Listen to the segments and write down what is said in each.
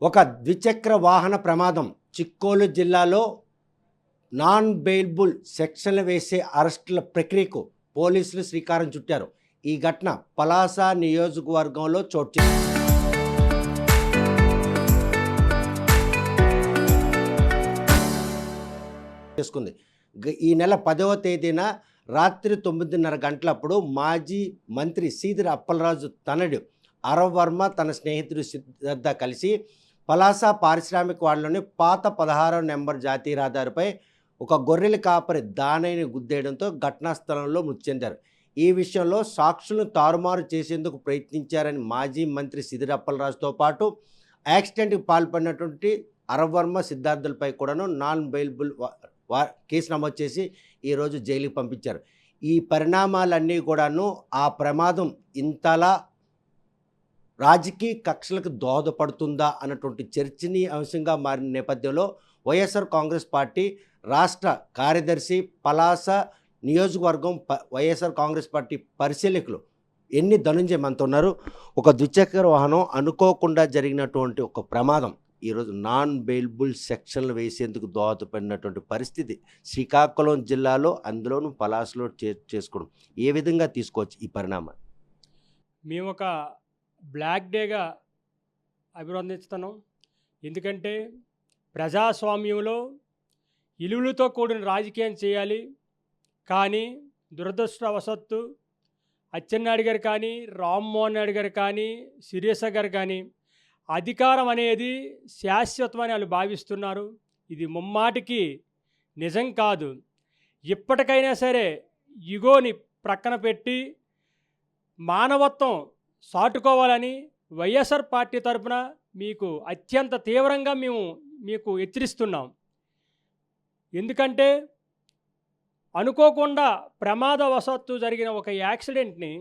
ఒక ద్విచక్ర వాహన ప్రమాదం చిక్కోలు జిల్లాలో నాన్ బెయిలబుల్ సెక్షన్లు వేసే అరెస్టుల ప్రక్రియకు పోలీసులు శ్రీకారం చుట్టారు. ఈ ఘటన పలాస నియోజకవర్గంలో చోటు చేసుకుంది. ఈ నెల 10వ తేదీన రాత్రి 9:30 గంటలప్పుడు మాజీ మంత్రి సీదిరి అప్పలరాజు తనయుడు అరవ్ వర్మ తన స్నేహితుడు సిద్ధార్థ కలిసి పలాస పారిశ్రామిక వాడలోని పాత 16వ నెంబర్ జాతీయ రహదారిపై ఒక గొర్రెల కాపరి దానయ్యని గుద్దేయడంతో ఘటనా స్థలంలో మృతి చెందారు. ఈ విషయంలో సాక్షులను తారుమారు చేసేందుకు ప్రయత్నించారని మాజీ మంత్రి సీదిరి అప్పలరాజుతో పాటు యాక్సిడెంట్కి పాల్పడినటువంటి అరవ్ వర్మ సిద్ధార్థులపై కూడాను నాన్ బెయిలబుల్ కేసు నమోదు చేసి ఈరోజు జైలుకి పంపించారు. ఈ పరిణామాలన్నీ కూడాను ఆ ప్రమాదం ఇంతలా రాజకీయ కక్షలకు దోహదపడుతుందా అన్నటువంటి చర్చనీయాంశంగా మారిన నేపథ్యంలో వైఎస్ఆర్ కాంగ్రెస్ పార్టీ రాష్ట్ర కార్యదర్శి పలాస నియోజకవర్గం వైఎస్ఆర్ కాంగ్రెస్ పార్టీ పరిశీలకులు ఎన్ని ధనుంజయ మనతో ఉన్నారు. ఒక ద్విచక్ర వాహనం అనుకోకుండా జరిగినటువంటి ఒక ప్రమాదం ఈరోజు నాన్ బెయిలబుల్ సెక్షన్లు వేసేందుకు దోహదపడినటువంటి పరిస్థితి శ్రీకాకుళం జిల్లాలో అందులోనూ పలాసలో చేసుకోవడం ఏ విధంగా తీసుకోవచ్చు ఈ పరిణామం? మేము ఒక బ్లాక్ డేగా అభివర్ణిస్తున్నాం. ఎందుకంటే ప్రజాస్వామ్యంలో ఇలువలతో కూడిన రాజకీయం చేయాలి. కానీ దురదృష్టవశత్తు అచ్చెన్నాయుడు గారు కానీ, రామ్మోహన్ నాయుడు గారు కానీ, సిరియస గారు కానీ అధికారం అనేది శాశ్వతమని వాళ్ళు భావిస్తున్నారు. ఇది ముమ్మాటికి నిజం కాదు. ఇప్పటికైనా సరే ఇగోని ప్రక్కన పెట్టి మానవత్వం సాటుకోవాలని వైఎస్ఆర్ పార్టీ తరఫున మీకు అత్యంత తీవ్రంగా మేము మీకు హెచ్చరిస్తున్నాం. ఎందుకంటే అనుకోకుండా ప్రమాదవశాత్తు జరిగిన ఒక యాక్సిడెంట్ని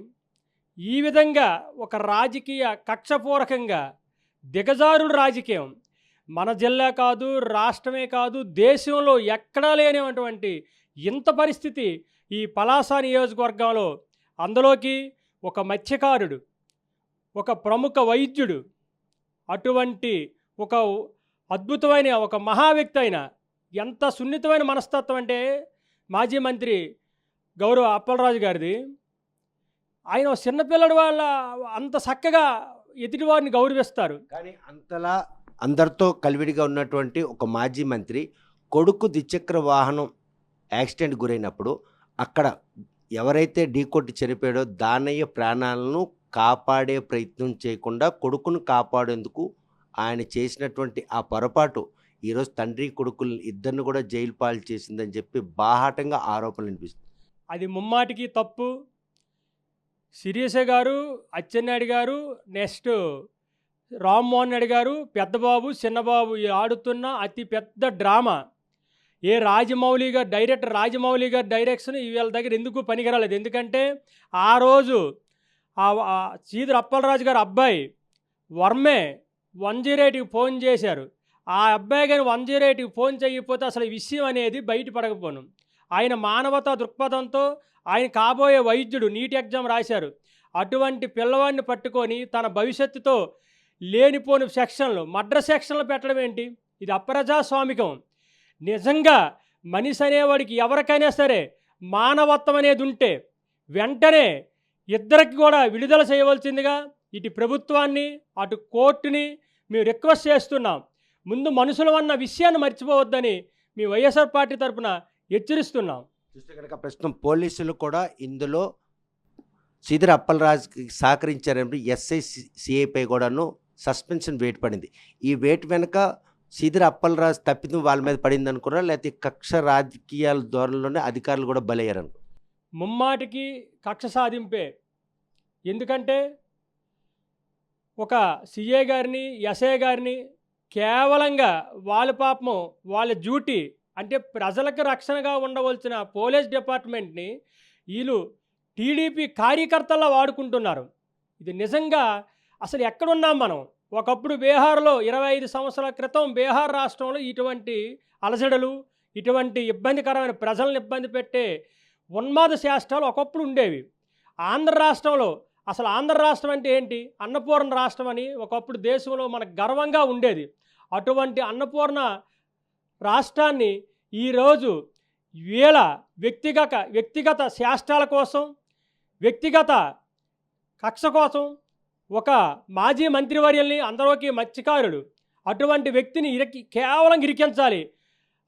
ఈ విధంగా ఒక రాజకీయ కక్షపూరకంగా దిగజారుడు రాజకీయం మన జిల్లా కాదు, రాష్ట్రమే కాదు, దేశంలో ఎక్కడా లేనటువంటి ఇంత పరిస్థితి ఈ పలాస నియోజకవర్గంలో, అందులోకి ఒక మత్స్యకారుడు, ఒక ప్రముఖ వైద్యుడు, అటువంటి ఒక అద్భుతమైన ఒక మహా వ్యక్తి అయిన ఎంత సున్నితమైన మనస్తత్వం అంటే మాజీ మంత్రి గౌరవ అప్పలరాజు గారిది. ఆయన చిన్నపిల్లడి వాళ్ళ అంత చక్కగా ఎదుటివారిని గౌరవిస్తారు. కానీ అంతలా అందరితో కలివిడిగా ఉన్నటువంటి ఒక మాజీ మంత్రి కొడుకు ద్విచక్ర వాహనం యాక్సిడెంట్ గురైనప్పుడు అక్కడ ఎవరైతే ఢీకొట్టి చనిపోయాడో దానయ్య ప్రాణాలను కాపాడే ప్రయత్నం చేయకుండా కొడుకును కాపాడేందుకు ఆయన చేసినటువంటి ఆ పొరపాటు ఈరోజు తండ్రి కొడుకులు ఇద్దరిని కూడా జైలు పాలు చేసిందని చెప్పి బాహాటంగా ఆరోపణలు వినిపిస్తుంది. అది ముమ్మాటికి తప్పు. సిరియస గారు, అచ్చెన్నాయుడు గారు, నెక్స్ట్ రామ్మోహన్ నాయుడు గారు, పెద్దబాబు చిన్నబాబు ఆడుతున్న అతి పెద్ద డ్రామా. డైరెక్టర్ రాజమౌళి గారి డైరెక్షన్ వీళ్ళ దగ్గర ఎందుకు పనికిరాలేదు. ఎందుకంటే ఆ రోజు సీదిరి అప్పలరాజు గారు అబ్బాయి వర్మే 108కి ఫోన్ చేశారు. ఆ అబ్బాయి కానీ 108కి ఫోన్ చేయకపోతే అసలు ఈ విషయం అనేది బయటపడకపోను. ఆయన మానవతా దృక్పథంతో ఆయన కాబోయే వైద్యుడు, నీట్ ఎగ్జామ్ రాశారు. అటువంటి పిల్లవాడిని పట్టుకొని తన భవిష్యత్తుతో లేనిపోని సెక్షన్లు, మర్డర్ సెక్షన్లు పెట్టడం ఏంటి? ఇది అప్రజాస్వామికం. నిజంగా మనిషి అనేవాడికి ఎవరికైనా సరే మానవత్వం అనేది ఉంటే వెంటనే ఇద్దరికి కూడా విడుదల చేయవలసిందిగా ఇటు ప్రభుత్వాన్ని అటు కోర్టుని మేము రిక్వెస్ట్ చేస్తున్నాం. ముందు మనుషులు అన్న విషయాన్ని మర్చిపోవద్దని మీ వైఎస్ఆర్ పార్టీ తరఫున హెచ్చరిస్తున్నాం. చూస్తే కనుక ప్రస్తుతం పోలీసులు కూడా ఇందులో సీదిరి అప్పలరాజుకి సహకరించారని ఎస్ఐ సిఐపై కూడాను సస్పెన్షన్ వేటు పడింది. ఈ వేటు వెనుక సీదిరి అప్పలరాజు తప్పిదం వాళ్ళ మీద పడింది అనుకున్నారా, లేకపోతే కక్ష రాజకీయాల ధోరణిలోనే అధికారులు కూడా బలయ్యారను? ముమ్మాటికి కక్ష సాధింపే. ఎందుకంటే ఒక సిఏ గారిని, ఎస్ఐ గారిని కేవలంగా వాళ్ళ పాపము వాళ్ళ డ్యూటీ అంటే ప్రజలకు రక్షణగా ఉండవలసిన పోలీస్ డిపార్ట్మెంట్ని వీళ్ళు టీడీపీ కార్యకర్తల్లా వాడుకుంటున్నారు. ఇది నిజంగా అసలు ఎక్కడున్నాం మనం? ఒకప్పుడు బీహార్లో 25 సంవత్సరాల క్రితం బీహార్ రాష్ట్రంలో ఇటువంటి అలజడులు, ఇటువంటి ఇబ్బందికరమైన ప్రజలను ఇబ్బంది పెట్టే ఉన్మాద శాస్త్రాలు ఒకప్పుడు ఉండేవి. ఆంధ్ర రాష్ట్రంలో అసలు ఆంధ్ర రాష్ట్రం అంటే ఏంటి? అన్నపూర్ణ రాష్ట్రం అని ఒకప్పుడు దేశంలో మనకు గర్వంగా ఉండేది. అటువంటి అన్నపూర్ణ రాష్ట్రాన్ని ఈరోజు వీళ్ళ వ్యక్తిగత చేష్టాల కోసం, వ్యక్తిగత కక్ష కోసం ఒక మాజీ మంత్రివర్యుల్ని అందరికీ మత్స్యకారుడు అటువంటి వ్యక్తిని కేవలం ఇరికించాలి.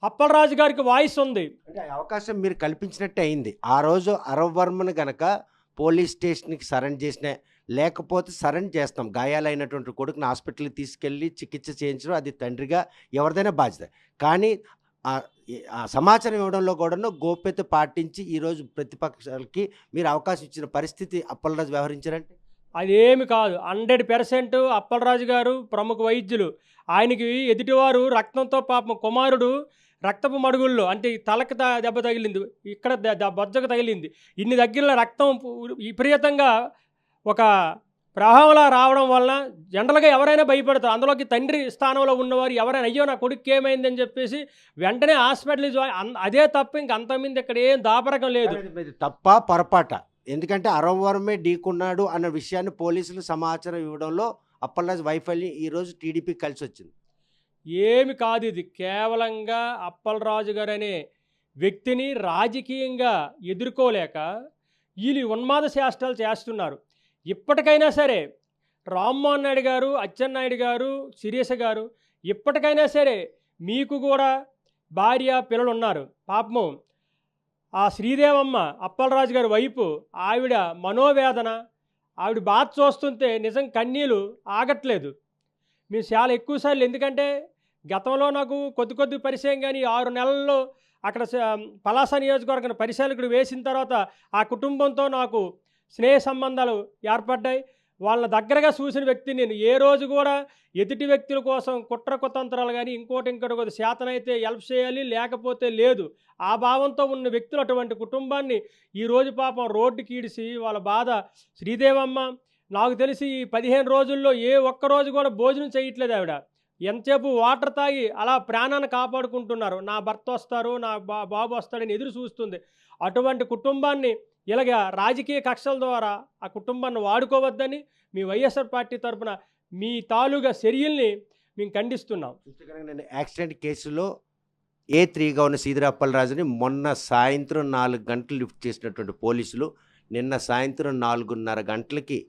అప్పలరాజు గారికి వాయిస్ ఉంది. అంటే ఆ అవకాశం మీరు కల్పించినట్టే అయింది. ఆ రోజు అరవర్మను గనక పోలీస్ స్టేషన్‌కి సరెండర్ చేసినా, లేకపోతే సరెండర్ చేస్తాం. గాయాలైనటువంటి కొడుకుని హాస్పిటల్‌కి తీసుకెళ్ళి చికిత్స చేయించడం అది తండ్రిగా ఎవరిదైనా బాధ్యత. కానీ ఆ సమాచారం ఇవ్వడంలో కూడాను గోప్యత పాటించి ఈరోజు ప్రతిపక్షాలకి మీరు అవకాశం ఇచ్చిన పరిస్థితి అప్పలరాజు వ్యవహరించారంటే? అదేమి కాదు. 100% అప్పలరాజు గారు ప్రముఖ వైద్యులు. ఆయనకి ఎదుటివారు రక్తంతో పాపం కుమారుడు రక్తపు మడుగుల్లో అంటే ఈ తలకు దెబ్బ తగిలింది, ఇక్కడ బొజ్జకు తగిలింది. ఇన్ని దగ్గరలో రక్తం విపరీతంగా ఒక ప్రవాహంలా రావడం వలన జనరల్గా ఎవరైనా భయపడతారు. అందులోకి తండ్రి స్థానంలో ఉన్నవారు ఎవరైనా అయ్యో నా కొడుకు ఏమైందని చెప్పేసి వెంటనే హాస్పిటల్ అదే తప్ప ఇంక అంతమంది ఇక్కడ ఏం దాపరకం లేదు. ఇది తప్ప పొరపాట? ఎందుకంటే అరవరమే ఢీకున్నాడు అన్న విషయాన్ని పోలీసులు సమాచారం ఇవ్వడంలో అప్పలరాజు వైఫల్యం ఈరోజు టీడీపీ కలిసి వచ్చింది. ఏమి కాదు, ఇది కేవలంగా అప్పలరాజు గారు అనే వ్యక్తిని రాజకీయంగా ఎదుర్కోలేక వీళ్ళు ఉన్మాద చేష్టాలు చేస్తున్నారు. ఇప్పటికైనా సరే రామ్మోహన్ నాయుడు గారు, అచ్చెన్నాయుడు గారు, శిరీష గారు ఇప్పటికైనా సరే మీకు కూడా భార్య పిల్లలు ఉన్నారు. పాపము ఆ శ్రీదేవమ్మ అప్పలరాజు గారి వైపు ఆవిడ మనోవేదన, ఆవిడ బాధ చూస్తుంటే నిజం కన్నీళ్ళు ఆగట్లేదు. మేము చాలా ఎక్కువసార్లు, ఎందుకంటే గతంలో నాకు కొద్ది పరిచయం, కానీ 6 నెలల్లో అక్కడ పలాస నియోజకవర్గం పరిశీలకుడు వేసిన తర్వాత ఆ కుటుంబంతో నాకు స్నేహ సంబంధాలు ఏర్పడ్డాయి. వాళ్ళ దగ్గరగా చూసిన వ్యక్తిని నేను. ఏ రోజు కూడా ఎదుటి వ్యక్తుల కోసం కుట్ర కుతంత్రాలు కానీ ఇంకోటి కొద్ది శాతనైతే హెల్ప్ చేయాలి, లేకపోతే లేదు, ఆ భావంతో ఉన్న వ్యక్తులు అటువంటి కుటుంబాన్ని ఈరోజు పాపం రోడ్డుకి ఈడిసి వాళ్ళ బాధ. శ్రీదేవమ్మ నాకు తెలిసి ఈ 15 రోజుల్లో ఏ ఒక్కరోజు కూడా భోజనం చేయట్లేదు ఆవిడ. ఎంతసేపు వాటర్ తాగి అలా ప్రాణాన్ని కాపాడుకుంటున్నారు. నా భర్త వస్తారు, నా బాబు వస్తాడని ఎదురు చూస్తుంది. అటువంటి కుటుంబాన్ని ఇలాగ రాజకీయ కక్షల ద్వారా ఆ కుటుంబాన్ని వాడుకోవద్దని మీ వైఎస్ఆర్ పార్టీ తరఫున మీ తాలూగా చర్యల్ని మేము ఖండిస్తున్నాం. నేను యాక్సిడెంట్ కేసులో A3గా ఉన్న సీదిరి అప్పలరాజుని మొన్న సాయంత్రం 4 గంటలు లిఫ్ట్ చేసినటువంటి పోలీసులు నిన్న సాయంత్రం 4:30 గంటలకి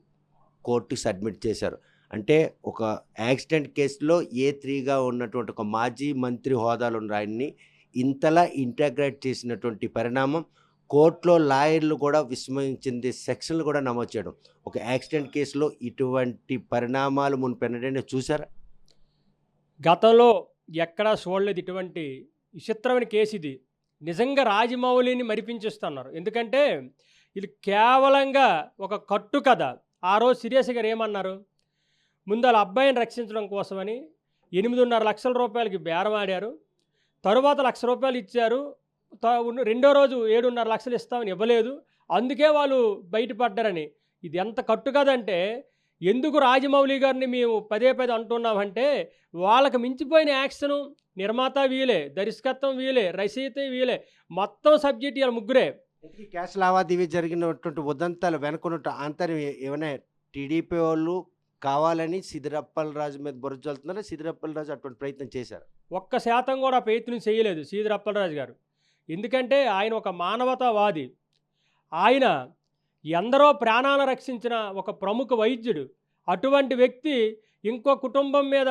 కోర్టుకి సబ్మిట్ చేశారు. అంటే ఒక యాక్సిడెంట్ కేసులో A3గా ఉన్నటువంటి ఒక మాజీ మంత్రి హోదాలో ఉన్న ఆయన్ని ఇంతలా ఇంటగ్రేట్ చేసినటువంటి పరిణామం కోర్టులో లాయర్లు కూడా విస్మయించింది. సెక్షన్లు కూడా నమోదు చేయడం. ఒక యాక్సిడెంట్ కేసులో ఇటువంటి పరిణామాలు మునుపెన్నడైనా చూసారా? గతంలో ఎక్కడా చూడలేదు ఇటువంటి విచిత్రమైన కేసు ఇది. నిజంగా రాజమౌళిని మరిపించేస్తున్నారు. ఎందుకంటే ఇది కేవలంగా ఒక కట్టు కథ. ఆ రోజు సీరియస్ గారు ఏమన్నారు, ముందు వాళ్ళ అబ్బాయిని రక్షించడం కోసమని 8.5 లక్షల రూపాయలకి బేరం ఆడారు. తరువాత ₹1,00,000 ఇచ్చారు. రెండో రోజు 7.5 లక్షలు ఇస్తామని ఇవ్వలేదు. అందుకే వాళ్ళు బయటపడ్డారని. ఇది ఎంత కట్టు కదంటే, ఎందుకు రాజమౌళి గారిని మేము పదే అంటున్నామంటే, వాళ్ళకి మించిపోయిన యాక్షను నిర్మాత వీలే, దర్శకత్వం వీలే, రచయిత వీలే, మొత్తం సబ్జెక్ట్ వీళ్ళ ముగ్గురే. క్యాష్ లావాదేవీ జరిగినటువంటి ఉదంతాలు వెనుకున్నట్టు ఆంతర్యం ఏమైనా టీడీపీ వాళ్ళు కావాలని సీదిరి అప్పలరాజు మీద బురద జల్లుతున్నారా? సీదిరి అప్పలరాజు అటువంటి ప్రయత్నం చేశారు? 1% కూడా ప్రయత్నం చేయలేదు సీదిరి అప్పలరాజు గారు. ఎందుకంటే ఆయన ఒక మానవతావాది. ఆయన ఎందరో ప్రాణాలను రక్షించిన ఒక ప్రముఖ వైద్యుడు. అటువంటి వ్యక్తి ఇంకో కుటుంబం మీద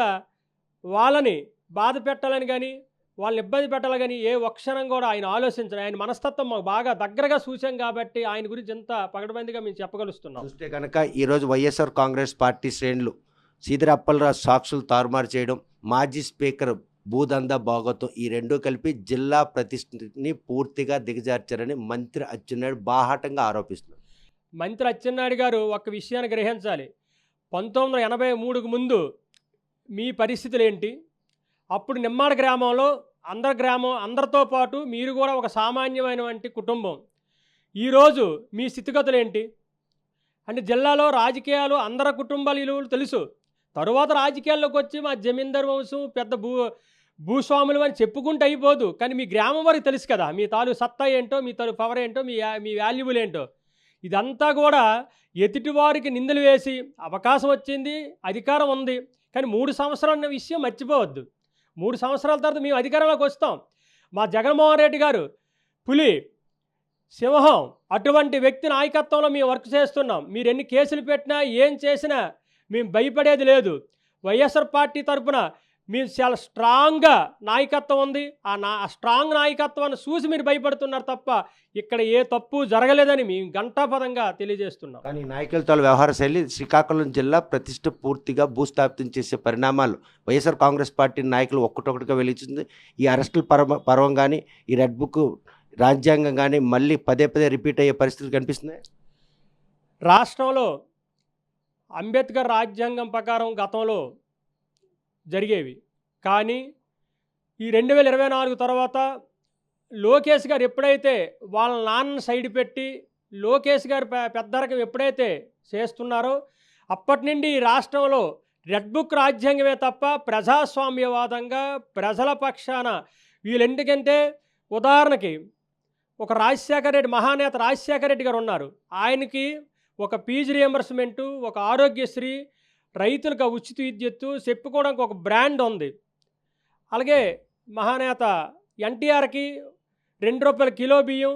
వాళ్ళని బాధ పెట్టాలని కానీ, వాళ్ళని ఇబ్బంది పెట్టాలని కానీ ఏ ఒక్కక్షణం కూడా ఆయన ఆలోచించరు. ఆయన మనస్తత్వం మాకు బాగా దగ్గరగా చూసాం కాబట్టి ఆయన గురించి ఎంత పగడబందిగా మేము చెప్పగలుస్తున్నాం. చూస్తే కనుక ఈరోజు వైఎస్ఆర్ కాంగ్రెస్ పార్టీ శ్రేణులు సీదిరి అప్పలరాజు సాక్షులు తారుమారు చేయడం, మాజీ స్పీకర్ భూదందా భాగవతం, ఈ రెండూ కలిపి జిల్లా ప్రతిష్టని పూర్తిగా దిగజార్చారని మంత్రి అచ్చెన్నాయుడు బాహాటంగా ఆరోపిస్తున్నారు. మంత్రి అచ్చెన్నాయుడు గారు ఒక విషయాన్ని గ్రహించాలి. 1983కు ముందు మీ పరిస్థితులు ఏంటి? అప్పుడు నిమ్మాడ గ్రామంలో అందరితో పాటు మీరు కూడా ఒక సామాన్యమైనటువంటి కుటుంబం. ఈరోజు మీ స్థితిగతులు ఏంటి అంటే, జిల్లాలో రాజకీయాలు అందరి కుటుంబాల విలువలు తెలుసు. తరువాత రాజకీయాల్లోకి వచ్చి మా జమీందార్ వంశం పెద్ద భూస్వాములు అని చెప్పుకుంటూ అయిపోదు. కానీ మీ గ్రామం వరకు తెలుసు కదా, మీ తాలూ సత్తా ఏంటో, మీ తాలూ పవర్ ఏంటో, మీ వాల్యుబుల్ ఏంటో. ఇదంతా కూడా ఎదుటివారికి నిందలు వేసి అవకాశం వచ్చింది, అధికారం ఉంది, కానీ 3 సంవత్సరాలు అన్న విషయం మర్చిపోవద్దు. 3 సంవత్సరాల తర్వాత మేము అధికారంలోకి వస్తాం. మా జగన్మోహన్ రెడ్డి గారు పులి, సింహం, అటువంటి వ్యక్తి నాయకత్వంలో మేము వర్క్ చేస్తున్నాం. మీరు ఎన్ని కేసులు పెట్టినా ఏం చేసినా మేము భయపడేది లేదు. వైఎస్ఆర్ పార్టీ తరఫున మీరు చాలా స్ట్రాంగ్గా నాయకత్వం ఉంది. ఆ స్ట్రాంగ్ నాయకత్వాన్ని చూసి మీరు భయపడుతున్నారు తప్ప ఇక్కడ ఏ తప్పు జరగలేదని మేము ఘంటాపదంగా తెలియజేస్తున్నాం. కానీ నాయకులతో వ్యవహార శైలి శ్రీకాకుళం జిల్లా ప్రతిష్ట పూర్తిగా భూస్థాపితం చేసే పరిణామాలు వైఎస్ఆర్ కాంగ్రెస్ పార్టీ నాయకులు ఒక్కటొక్కటిగా వెలిచింది. ఈ అరెస్టుల పర్వం కానీ, ఈ రెడ్ బుక్ రాజ్యాంగం కానీ మళ్ళీ పదే పదే రిపీట్ అయ్యే పరిస్థితులు కనిపిస్తున్నాయి. రాష్ట్రంలో అంబేద్కర్ రాజ్యాంగం ప్రకారం గతంలో జరిగేవి, కానీ ఈ 2024 తర్వాత లోకేష్ గారు ఎప్పుడైతే వాళ్ళ నాన్న సైడ్ పెట్టి లోకేష్ గారు పెద్దరకం ఎప్పుడైతే చేస్తున్నారో అప్పటి నుండి ఈ రాష్ట్రంలో రెడ్ బుక్ రాజ్యాంగమే తప్ప ప్రజాస్వామ్యవాదంగా ప్రజల పక్షాన వీళ్ళెందుకంటే ఉదాహరణకి ఒక రాజశేఖర రెడ్డి, మహానేత రాజశేఖర రెడ్డి గారు ఉన్నారు. ఆయనకి ఒక ఫీజు రియంబర్స్మెంటు, ఒక ఆరోగ్యశ్రీ, రైతులకు ఉచిత విద్యుత్తు చెప్పుకోవడానికి ఒక బ్రాండ్ ఉంది. అలాగే మహానేత ఎన్టీఆర్కి ₹2 కిలో బియ్యం,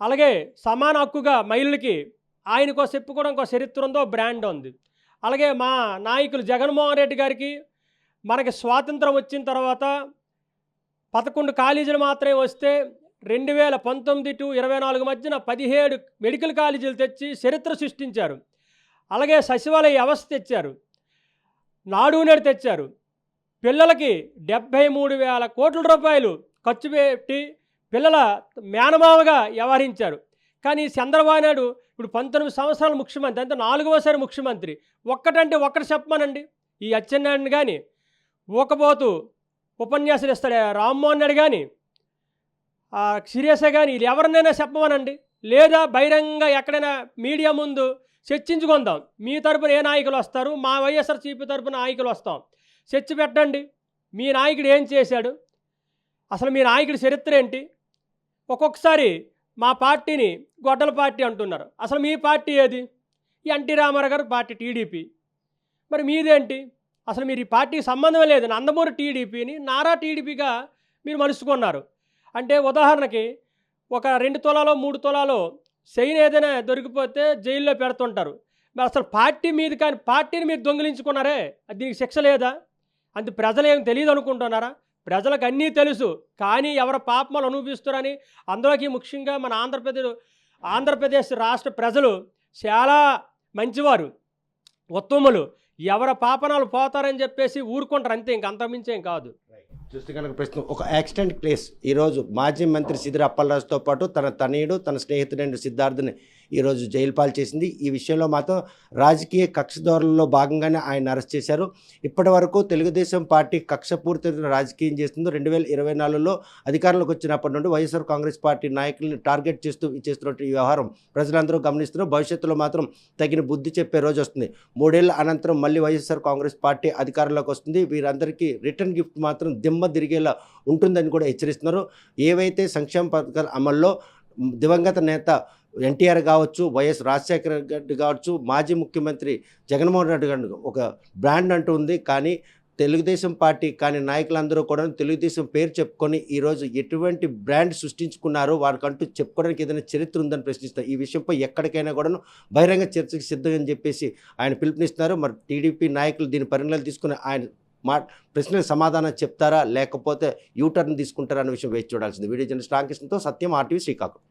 అలాగే సమాన హక్కుగా మహిళలకి ఆయనకో చెప్పుకోవడానికి ఒక చరిత్ర ఉందో బ్రాండ్ ఉంది. అలాగే మా నాయకులు జగన్మోహన్ రెడ్డి గారికి మనకి స్వాతంత్రం వచ్చిన తర్వాత 11 కాలేజీలు మాత్రమే వస్తే 2019 to 24 మధ్యన 17 మెడికల్ కాలేజీలు తెచ్చి చరిత్ర సృష్టించారు. అలాగే సచివాలయ వ్యవస్థ తెచ్చారు, నాడు నేడు తెచ్చారు. పిల్లలకి 73,000 కోట్ల రూపాయలు ఖర్చు పెట్టి పిల్లల మేనమామగా వ్యవహరించారు. కానీ చంద్రబాబు నాయుడు ఇప్పుడు 19 సంవత్సరాల ముఖ్యమంత్రి, అంటే 4వసారి ముఖ్యమంత్రి. ఒక్కటంటే ఒక్కటి చెప్పమనండి. ఈ అచ్చెన్నాయుడిని కానీ, ఊకపోతూ ఉపన్యాసాలు ఇస్తాడు రామ్మోహన్ నాయుడు కానీ, సీరియస్గా కానీ, వీళ్ళు ఎవరినైనా చెప్పమనండి. లేదా బహిరంగంగా ఎక్కడైనా మీడియా ముందు చర్చించుకుందాం. మీ తరపున ఏ నాయకులు వస్తారు, మా వైఎస్ఆర్ సిపి తరపున నాయకులు వస్తాం, చర్చ పెట్టండి. మీ నాయకుడు ఏం చేశాడు, అసలు మీ నాయకుడి చరిత్ర ఏంటి? ఒక్కొక్కసారి మా పార్టీని గొడ్డల పార్టీ అంటున్నారు. అసలు మీ పార్టీ ఏది? ఈ ఎన్టీ రామారావు గారు పార్టీ టీడీపీ. మరి మీదేంటి? అసలు మీరు ఈ పార్టీకి సంబంధమే లేదు. నందమూరి టీడీపీని నారా టీడీపీగా మీరు మలుచుకున్నారు. అంటే ఉదాహరణకి ఒక 2 తులాలో 3 తులాలో చైన్ ఏదైనా దొరికిపోతే జైల్లో పెడుతుంటారు. మరి అసలు పార్టీ మీద కానీ పార్టీని మీరు దొంగిలించుకున్నారే, దీనికి శిక్ష లేదా? అంత ప్రజలు ఏం తెలియదు అనుకుంటున్నారా? ప్రజలకు అన్నీ తెలుసు, కానీ ఎవరి పాపమాలు అనుభవిస్తారని. అందులోకి ముఖ్యంగా మన ఆంధ్రప్రదేశ్ రాష్ట్ర ప్రజలు చాలా మంచివారు, ఉత్తములు. ఎవరి పాపనాలు పోతారని చెప్పేసి ఊరుకుంటారు అంతే, ఇంక అంతమించేం కాదు. చూస్తే కనుక ప్రశ్న, ఒక యాక్సిడెంట్ కేస్ ఈరోజు మాజీ మంత్రి సీదిరి అప్పలరాజుతో పాటు తన తనయుడు, తన స్నేహితుడైన సిద్ధార్థని ఈరోజు జైలు పాలు చేసింది. ఈ విషయంలో మాత్రం రాజకీయ కక్షధోరణిలో భాగంగానే ఆయన అరెస్ట్ చేశారు. ఇప్పటి వరకు తెలుగుదేశం పార్టీ కక్షపూరిత రాజకీయం చేస్తుందో 2024లో అధికారంలోకి వచ్చినప్పటి నుండి వైఎస్ఆర్ కాంగ్రెస్ పార్టీ నాయకులను టార్గెట్ చేస్తున్న ఈ వ్యవహారం ప్రజలందరూ గమనిస్తున్నారు. భవిష్యత్తులో మాత్రం తగిన బుద్ధి చెప్పే రోజు వస్తుంది. 3 ఏళ్ల అనంతరం మళ్ళీ వైఎస్ఆర్ కాంగ్రెస్ పార్టీ అధికారంలోకి వస్తుంది. వీరందరికీ రిటర్న్ గిఫ్ట్ మాత్రం దిమ్మ తిరిగేలా ఉంటుందని కూడా హెచ్చరిస్తున్నారు. ఏవైతే సంక్షేమ పథకాల అమల్లో దివంగత నేత ఎన్టీఆర్ కావచ్చు, వైఎస్ రాజశేఖర రెడ్డి కావచ్చు, మాజీ ముఖ్యమంత్రి జగన్మోహన్ రెడ్డి గారు ఒక బ్రాండ్ అంటూ ఉంది. కానీ తెలుగుదేశం పార్టీ కానీ నాయకులందరూ కూడా తెలుగుదేశం పేరు చెప్పుకొని ఈరోజు ఎటువంటి బ్రాండ్ సృష్టించుకున్నారో వారికంటూ చెప్పుకోవడానికి ఏదైనా చరిత్ర ఉందని ప్రశ్నిస్తారు. ఈ విషయంపై ఎక్కడికైనా కూడాను బహిరంగ చర్చకు సిద్ధమని చెప్పేసి ఆయన పిలుపునిస్తున్నారు. మరి టీడీపీ నాయకులు దీని పరిణామాలు తీసుకుని ఆయన ప్రశ్నలకు సమాధానం చెప్తారా, లేకపోతే యూటర్న్ తీసుకుంటారా అనే విషయం వేచి చూడాల్సింది. వీడియో జర్నలిస్ట్ రామకృష్ణతో సత్యం, RTV శ్రీకాకుళం.